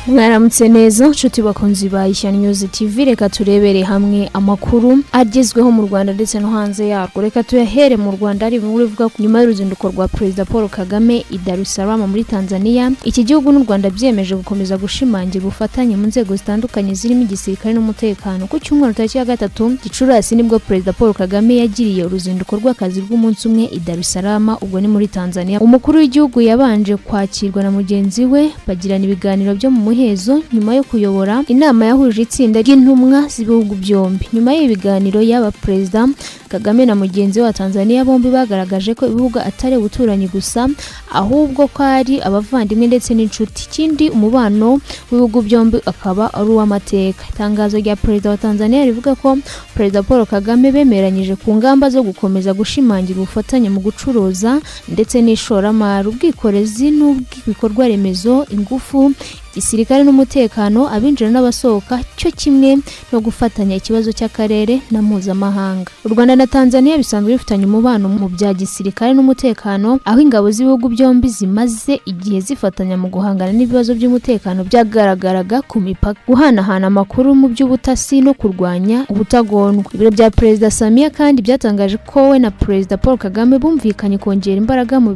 Mwaramutse neza nshuti bakunzi ba Ishyano News TV, reka turebere hamwe amakuru agezweho mu Rwanda ndetse no hanze yarwo. Reka tuyahere mu Rwanda ari inkuru ivuga ku nyuma y'uruzinduko rwa Perezida Paul Kagame i Dar es Salaam muri Tanzania. Iki gihugu n'u Rwanda byemeje gukomeza gushimangira ubufatanye mu nzego zitandukanye zirimo igisirikare n'umutekano. Ku cyumweru tariki ya 3 Gicurasi nibwo Perezida Paul Kagame yagiriye uruzinduko rw'akazi rw'umunsi umwe i Dar es Salaam, ubwo ni muri Tanzania. Umukuru w'igihugu yabanje kwakirwa na mugenzi we, bagirana ibiganiro byo mu muhezo nyuma yo kuyobora inama yahuje itsinda ry'intumwa z'ibihugu byombi. Nyuma y'ibiganiro y'aba Perezida Kagame na mugenzi wa Tanzania bombi bagaragaje ko ibihugu atari ubuturanyi gusa ahubwo ko ari abavandimwe ndetse n'inshuti. Kindi umubano w'ibihugu byombi akaba ari uw'amateka. Itangazo rya Perezida wa Tanzania rivuga ko Perezida Paul Kagame bemeranyije ku ngamba zo gukomeza gushimangira ubufatanye mu gucuruza ndetse n'ishoramari, ubwikorezi n'ubw'ibikorwa remezo, ingufu, igisirikare n'umutekano, abinjira n'abasohoka, cyo kimwe no gufatanya ikibazo cy'akarere na mpuzamahanga. U Rwanda na Tanzania bisanzwe bifitanye umubano mu bya gisirikare n'umutekano, aho ingabo z'ibihugu byombi zimaze igihe zifatanya mu guhangana n'ibibazo by'umutekano byagaragaraga ku mipaka, guhanahana amakuru mu by'ubutasi no kurwanya ubutagondwa. Ibiro bya Perezida Samia kandi byatangaje ko we na Perezida Paul Kagame bumvikanye kongera imbaraga mu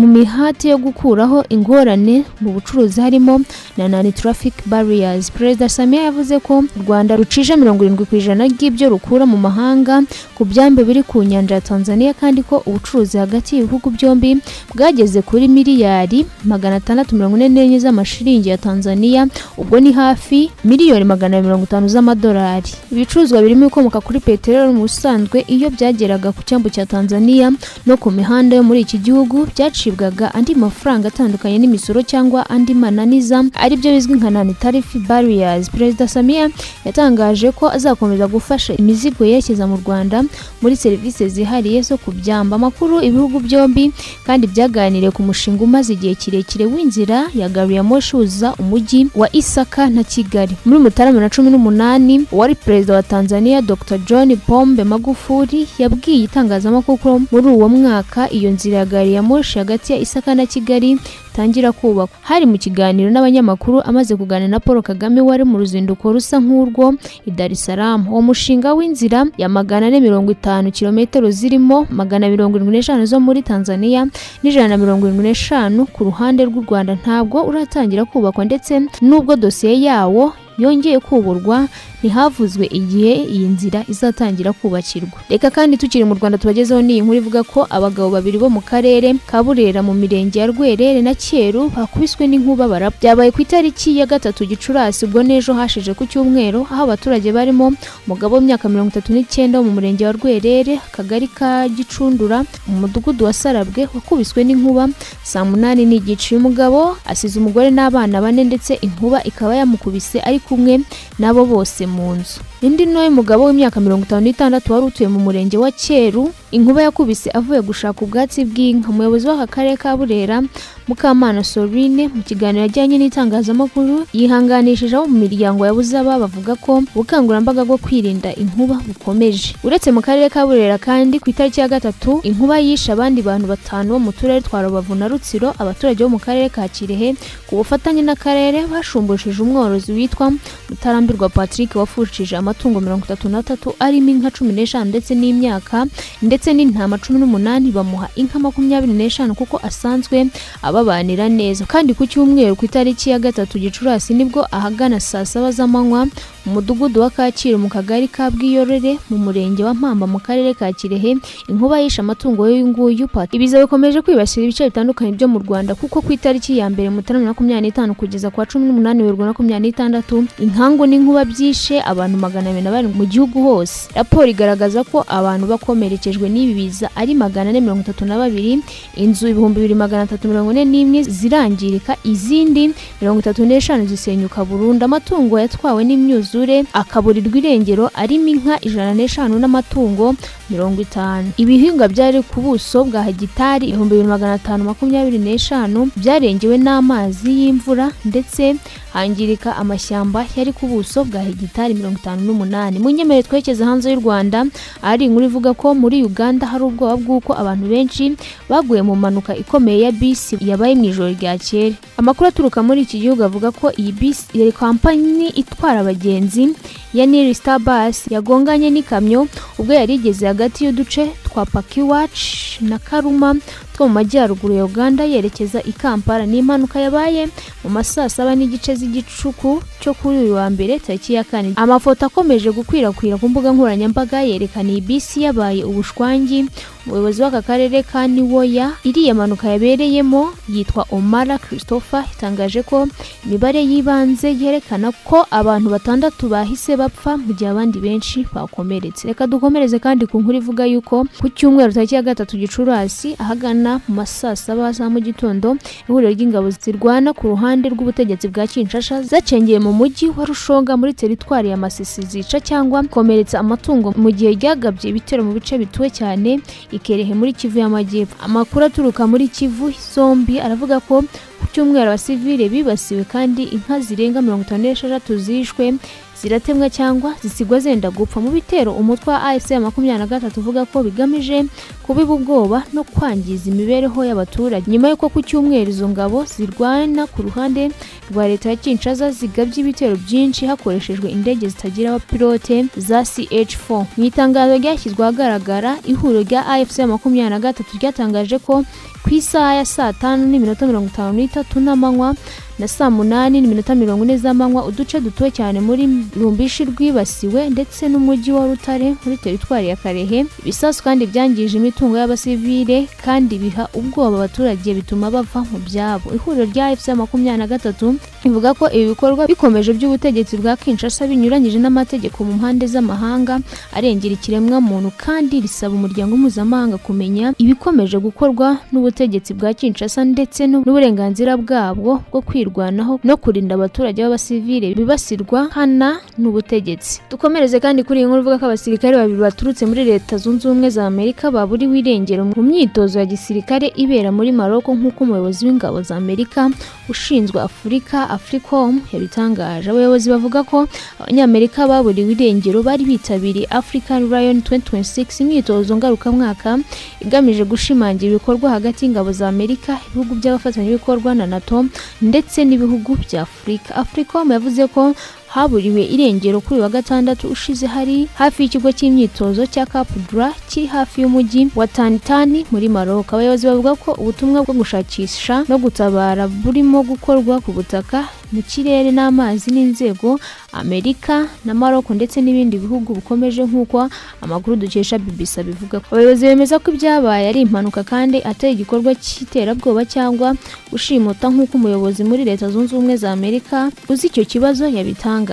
mihati yo gukuraho ingorane mu bucuruzi harimo na traffic barriers. Perezida Samia yavuze ko u Rwanda rucije 70% ry'ibyo rukura mu mahanga ku byambe biri ku nyanja ya Tanzania, kandi ko ubucuruzi hagati y'ibihugu byombi bwageze kuri miliyari 644 z'amashiringi ya Tanzania, ubwo ni hafi miliyoni 150 z'amadolari. Ibicuruzwa birimo ibikomoka kuri peteroli mu busanzwe iyo byageraga ku cyambu cya Tanzania no ku mihanda yo muri iki gihugu byacibwaga andi mafaranga atandukanye n'imisoro cyangwa andi mananiza, ari byo bizwi nka tariff barriers. Perezida Samia yatangaje ko azakomeza gufasha imizigo yerekeza mu Rwanda muri serivisi zihariye zo kubyamba. Amakuru ibihugu byombi kandi byaganiriye ku mushinga umaze igihe kirekire w'inzira ya gari ya moshi uza umujyi wa Isaka na Kigali. Muri Mutarama na 18 wari Perezida wa Tanzania Dr. John Pombe Magufuli yabwiye itangazamakuru ko muri uwo mwaka iyo nzira ya gari ya moshi hagati ya Isaka na Kigali tangira kubakwa. Hari mu kiganiro n'abanyamakuru amaze kuganira na Paul Kagame wari mu ruzinduko rusa nk'urwo i Dar es Salaam. Uwo mushinga w'inzira ya 450 km zirimo 175 zo muri Tanzania n'175 ku ruhande rw'u Rwanda ntabwo uratangira kubakwa, ndetse nubwo dosiye yawo yongeye kuburwa ntihavuzwe igihe iyi nzira izatangira kubakirwa. Reka kandi tukiri mu Rwanda tubagezeho ni inkuru ivuga ko abagabo babiri bo mu karere ka Burera mu mirenge ya Rwerere na Cyeru bakubiswe n'inkuba barapfa. Byabaye ku itariki ya 3 Gicurasi, ubwo nejo hashije ku cyumweru, aho abaturage barimo umugabo w'imyaka 39 wo mu murenge wa Rwerere, akagari ka Gicundura, mu mudugudu wa Sarabwe, wakubiswe n'inkuba saa 8 n'igice. Uyu mugabo asize umugore n'abana 4 ndetse inkuba ikaba yamukubise ari kumwe nabo bose mu nzu. Indi noye mugabo w'imyaka 56 wari utuye mu murenge wa Cyeru, inkuba yakubise avuye gushaka ubwatsi bw'inka. Umuyobozi w'aka karere ka Burera Mukamana Sorine mu kiganiro yajyanye n'itangazamakuru yihanganishije abo mu miryango yabuze aba, bavuga ko ubukangurambaga bwo kwirinda inkuba bukomeje. Uretse mu karere ka Burera kandi ku itariki ya 3 inkuba yishe abandi bantu 5 bo mu turere twa Rubavu na Rutsiro. Abaturage bo mu karere ka Kirehe ku bufatanye n'akarere bashumbushije umworozi witwa Mutarambirwa Patrick wafushije amatungo 33 arimo inka 15 ndetse n'imyaka ndetse n'intama 18, bamuha inka 25 kuko asanzwe ababanira neza. Kandi ku cyumweru ku itariki ya 3 Gicurasi nibwo ahagana saa 7 z'amanywa mu mudugudu wa Kacyiru mu kagari ka Bwiyorere mu murenge wa Mpamba mu karere ka Kirehe inkuba yishe amatungo y'inguyu. Ibiza bikomeje kwibasira ibice bitandukanye byo mu Rwanda, kuko ku itariki ya mbere Mutarama 25 kugeza kwa 18 Werurwe 2026 inkangu n'inkuba byishe abantu 200 mu gihugu hose. Raporo igaragaza ko abantu bakomerekejwe n'ibi biza ari 432, inzu 2341 zirangirika, izindi 35 zisenyuka burundu. Amatungo yatwawe n'imyuzure n'imyuzure akaburirwa irengero arimo inka 105 n'amatungo 50. Ibihingwa byari ku buso bwa hegitari 2525 byarengewe n'amazi y'imvura ndetse hangirika amashyamba yari ku buso bwa hegitari 58. Munyemere twekeze hanze y'u Rwanda ari inkuru ivuga ko muri Uganda hari ubwoba bw'uko abantu benshi baguye mu manuka ikomeye ya bisi yabaye mu ijoro ryakeye. Amakuru aturuka muri iki gihugu avuga ko iyi bisi yari kampani itwara abagenzi ya Nili Star Bus yagonganye n'ikamyo ubwo yari igeze hagati y'uduce twa Pakiwachi na Karuma two mu majyaruguru ya Uganda yerekeza i Kampala. Ni impanuka yabaye mu masaa 7 n'igice z'igicuku cyo kuri uyu wa mbere tariki ya 4. Amafoto akomeje gukwirakwira ku mbuga nkoranyambaga yerekana iyi bisi yabaye ubushwangi. Umuyobozi w'aka karere ka Niwoya iriya manuka yabereyemo yitwa Omara Christopher itangaje ko imibare yibanze yerekana ko abantu 6 bahise bapfa mu gihe abandi benshi bakomeretse. Reka dukomereze kandi ku nkuru ivuga yuko ku cyumweru tariki ya 3 Gicurasi ahagana mu masaa 7 za mu gitondo ihuriro ry'ingabo zirwana ku ruhande rw'ubutegetsi bwa Kinshasa zacengeye mu mujyi wa Rushonga muri teritwari ya Masisi zica cyangwa komeretsa amatungo mu gihe ryagabye ibitero mu bice bituwe cyane Ikerehe muri Kivu y'Amajyepfo. Amakuru aturuka muri Kivu zombi aravuga ko ku cyumweru abasivile bibasiwe kandi inka zirenga 56 zishwe ziratemwa cyangwa zisigwa zenda gupfa mu bitero umutwe wa AFC 23 uvuga ko bigamije kubiba ubwoba no kwangiza imibereho y'abaturage. Nyuma y'uko ku cyumweru izo ngabo zirwana ku ruhande rwa leta ya Kinshasa zigabye ibitero byinshi hakoreshejwe indege zitagira abapilote za CH4. Mu itangazo ryashyizwe ahagaragara ihuriro rya AFC 23 ryatangaje ko ku isaha ya saa 5:53 n'amanywa na saa 8:40 z'amanywa uduce dutuwe cyane muri Rumbishi rwibasiwe ndetse n'umujyi wa Rutare muri teritwari ya Karehe. Ibisasu kandi byangije imitungo y'abasivile kandi biha ubwoba abaturage bituma bava mu byabo. Ihuriro rya AFC 23 ivuga ko ibi bikorwa bikomeje by'ubutegetsi bwa Kinshasa binyuranyije n'amategeko mu mpande z'amahanga arengera ikiremwa muntu kandi risaba umuryango mpuzamahanga kumenya ibikomeje gukorwa n'ubutegetsi bwa Kinshasa ndetse n'uburenganzira bwabwo bwo kwirwanaho no kurinda abaturage b'abasivile bibasirwa hana n'ubutegetsi. Dukomereze kandi kuri iyi nkuru ivuga ko abasirikare babiri baturutse muri Leta Zunze Ubumwe za Amerika baburiwe irengero mu myitozo ya gisirikare ibera muri Maroc nk'uko umuyobozi w'ingabo za Amerika ushinzwe Afurika Africom yabitangaje. Abayobozi bavuga ko abanyamerika baburiwe irengero bari bitabiriye African Lion 2026 imyitozo ngarukamwaka igamije gushimangira ibikorwa hagati y'ingabo za Amerika, ibihugu by'abafatanyabikorwa na NATO ndetse n'ibihugu bya Afurika. Africom yavuze ko haburiwe irengero kuri wa gatandatu ushize hari hafi y'ikigo cy'imyitozo cya Cap Dra kiri hafi y'umujyi wa Tantani muri Maroc. Abayobozi bavuga ko ubutumwa bwo gushakisha no gutabara burimo gukorwa ku butaka, mu kirere n'amazi n'inzego Amerika na Maroc ndetse n'ibindi bihugu bukomeje nk'uko amakuru dukesha BBC bivuga. Abayobozi bemeza ko ibyabaye ari impanuka kandi atari igikorwa cy'iterabwoba cyangwa gushimuta nk'uko umuyobozi muri Leta Zunze Ubumwe za Amerika uzi icyo kibazo yabitangaje.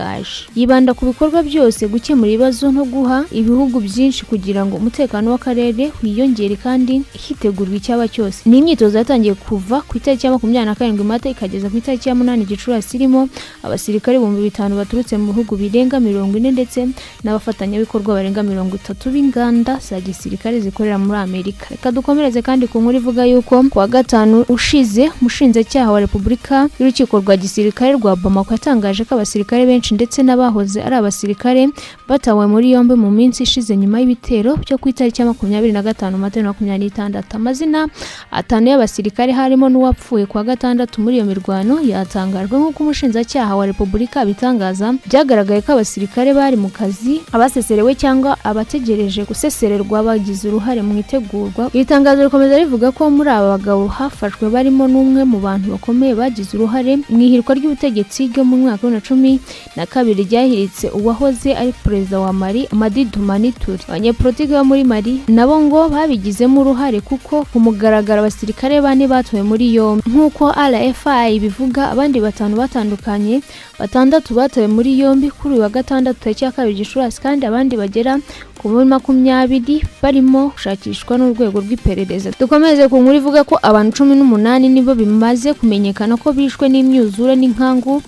Yibanda ku bikorwa byose gukemura ibibazo no guha ibihugu byinshi kugira ngo umutekano w'akarere wiyongere kandi hitegurwa icyaba cyose. Ni imyitozo yatangiye kuva ku itariki ya 27 Mata ikageza ku itariki ya 8 Gicurasi irimo abasirikare 5,000 baturutse mu bihugu birenga 40 ndetse n'abafatanyabikorwa barenga 30 b'inganda za gisirikare zikorera muri Amerika. Reka dukomereze kandi ku nkuru ivuga yuko ku wa gatanu ushize umushinjacyaha wa Repubulika y'urukiko rwa gisirikare rwa Bamako yatangaje ko abasirikare benshi ndetse n'abahoze ari abasirikare batawe muri yombi mu minsi ishize nyuma y'ibitero byo ku itariki ya 25 Mata 2026. Amazina 5 y'abasirikare harimo n'uwapfuye ku wa gatandatu muri iyo mirwano yatangajwe nk'uko umushinjacyaha wa Repubulika bitangaza. Byagaragaye ko abasirikare bari mu kazi, abaseserewe cyangwa abategereje gusesererwa bagize uruhare mu itegurwa. Iri tangazo rikomeza rivuga ko muri aba bagabo hafashwe barimo n'umwe mu bantu bakomeye bagize uruhare mu ihirikwa ry'ubutegetsi ryo mu mwaka wa 2012 ryahiritse uwahoze ari perezida wa Mali Madi Doumani Touré. Abanyepolitiki bo muri Mali nabo ngo babigizemo uruhare kuko ku mugaragaro abasirikare 4 batowe muri yombi nk'uko RFI bivuga. Abandi 5 batandukanye 6 batowe muri yombi kuri wa gatandatu tariki ya 2 Gicurasi kandi abandi bagera ku 20 barimo gushakishwa n'urwego rw'iperereza. Dukomeze ku nkuru ivuga ko abantu 18 nibo bimaze kumenyekana ko bishwe n'imyuzure n'inkangu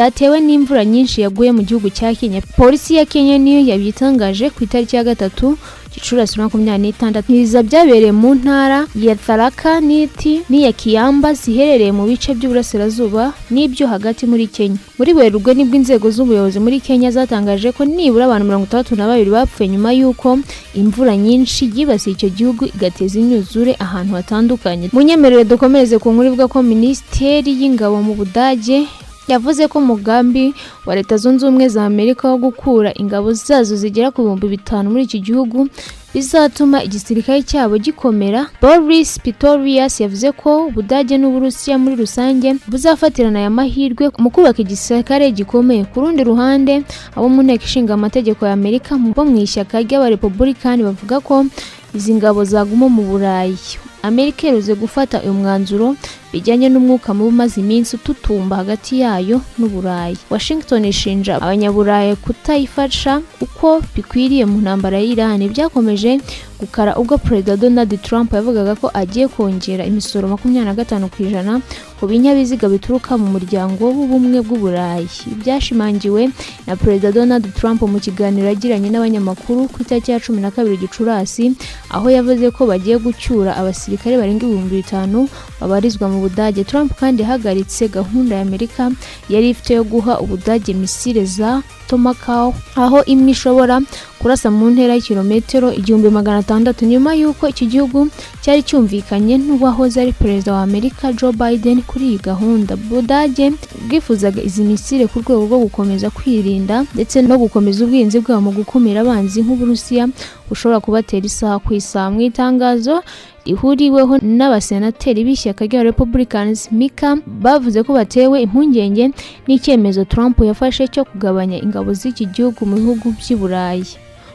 byatewe n'imvura nyinshi yaguye mu gihugu cya Kenya. Polisi ya Kenya niyo yabitangaje ku itariki ya 3 Gicurasi 2026. Ibiza byabereye mu ntara ya Tharaka Nithi n'iya Kiamba ziherereye mu bice by'uburasirazuba n'ibyo hagati muri Kenya. Muri Werurwe nibwo inzego z'ubuyobozi muri Kenya zatangaje ko nibura abantu 32 bapfuye nyuma y'uko imvura nyinshi yibasiye icyo gihugu igateza imyuzure ahantu hatandukanye. Munyemerere dukomeze ku nkuru ivuga ko Minisiteri y'Ingabo mu Budage yavuze ko umugambi wa Leta Zunze Ubumwe za Amerika wo gukura ingabo zazo zigera ku 5,000 muri iki gihugu bizatuma igisirikare cyabo gikomera. Boris Pistorius yavuze ko Ubudage n'Uburusiya muri rusange buzafatirana aya mahirwe mu kubaka igisirikare gikomeye. Ku rundi ruhande, abo mu nteko ishinga amategeko ya Amerika bo mu ishyaka ry'abarepublikani bavuga ko izi ngabo zaguma mu Burayi. Amerika iruze gufata uyu mwanzuro bijyanye n'umwuka mubi umaze iminsi ututumba hagati yayo n'Uburayi. Washington ishinja abanyaburayi kutayifasha uko bikwiriye mu ntambara ya Iran. Byakomeje gukara ubwo Perezida Donald Trump yavugaga ko agiye kongera imisoro 25% ku binyabiziga bituruka mu muryango w'ubumwe bw'Uburayi. Byashimangiwe na Perezida Donald Trump mu kiganiro yagiranye n'abanyamakuru ku itariki ya 12 Gicurasi, aho yavuze ko bagiye gucyura abasirikare barenga 5,000 babarizwa mu Budage. Trump kandi yahagaritse gahunda ya Amerika yari ifite yo guha Ubudage misile za Tomahawk, aho imwe ishobora kurasa mu ntera y'ikilometero 1,600 nyuma y'uko iki gihugu cyari cyumvikanye n'uwahoze ari Perezida wa Amerika Joe Biden kuri iyi gahunda. Budage bwifuzaga izi misile ku rwego rwo gukomeza kwirinda ndetse no gukomeza ubwinzi bwabo mu gukumira abanzi nk'Uburusiya ushobora kubatera isaha ku isaha. Mu itangazo ihuriweho n'abasenateri b'ishyaka rya Republicans Mika bavuze ko batewe impungenge n'icyemezo Trump yafashe cyo kugabanya ingabo z'iki gihugu mu bihugu by'i Burayi.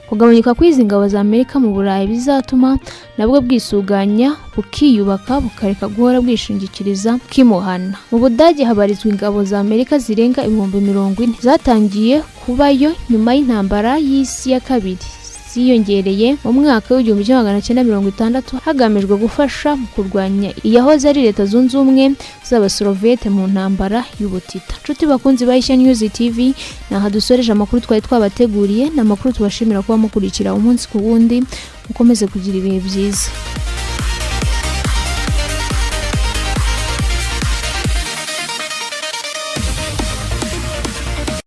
Kugabanyuka kw'izi ngabo za Amerika mu Burayi bizatuma nabwo bwisuganya bukiyubaka bukareka guhora bwishingikiriza kimuhana. Mu Budage habarizwa ingabo za Amerika zirenga 40,000 zatangiye kubayo nyuma y'intambara y'isi ya kabiri, ziyongereye mu mwaka w'1960 hagamijwe gufasha mu kurwanya iyahoze ari Leta Zunze Ubumwe z'Abasoviete mu ntambara y'ubutita. Nshuti bakunzi ba Ishya News TV, naha dusoreje amakuru twari twabateguriye. N'amakuru tubashimira kuba mukurikira umunsi ku wundi. Mukomeze kugira ibihe byiza.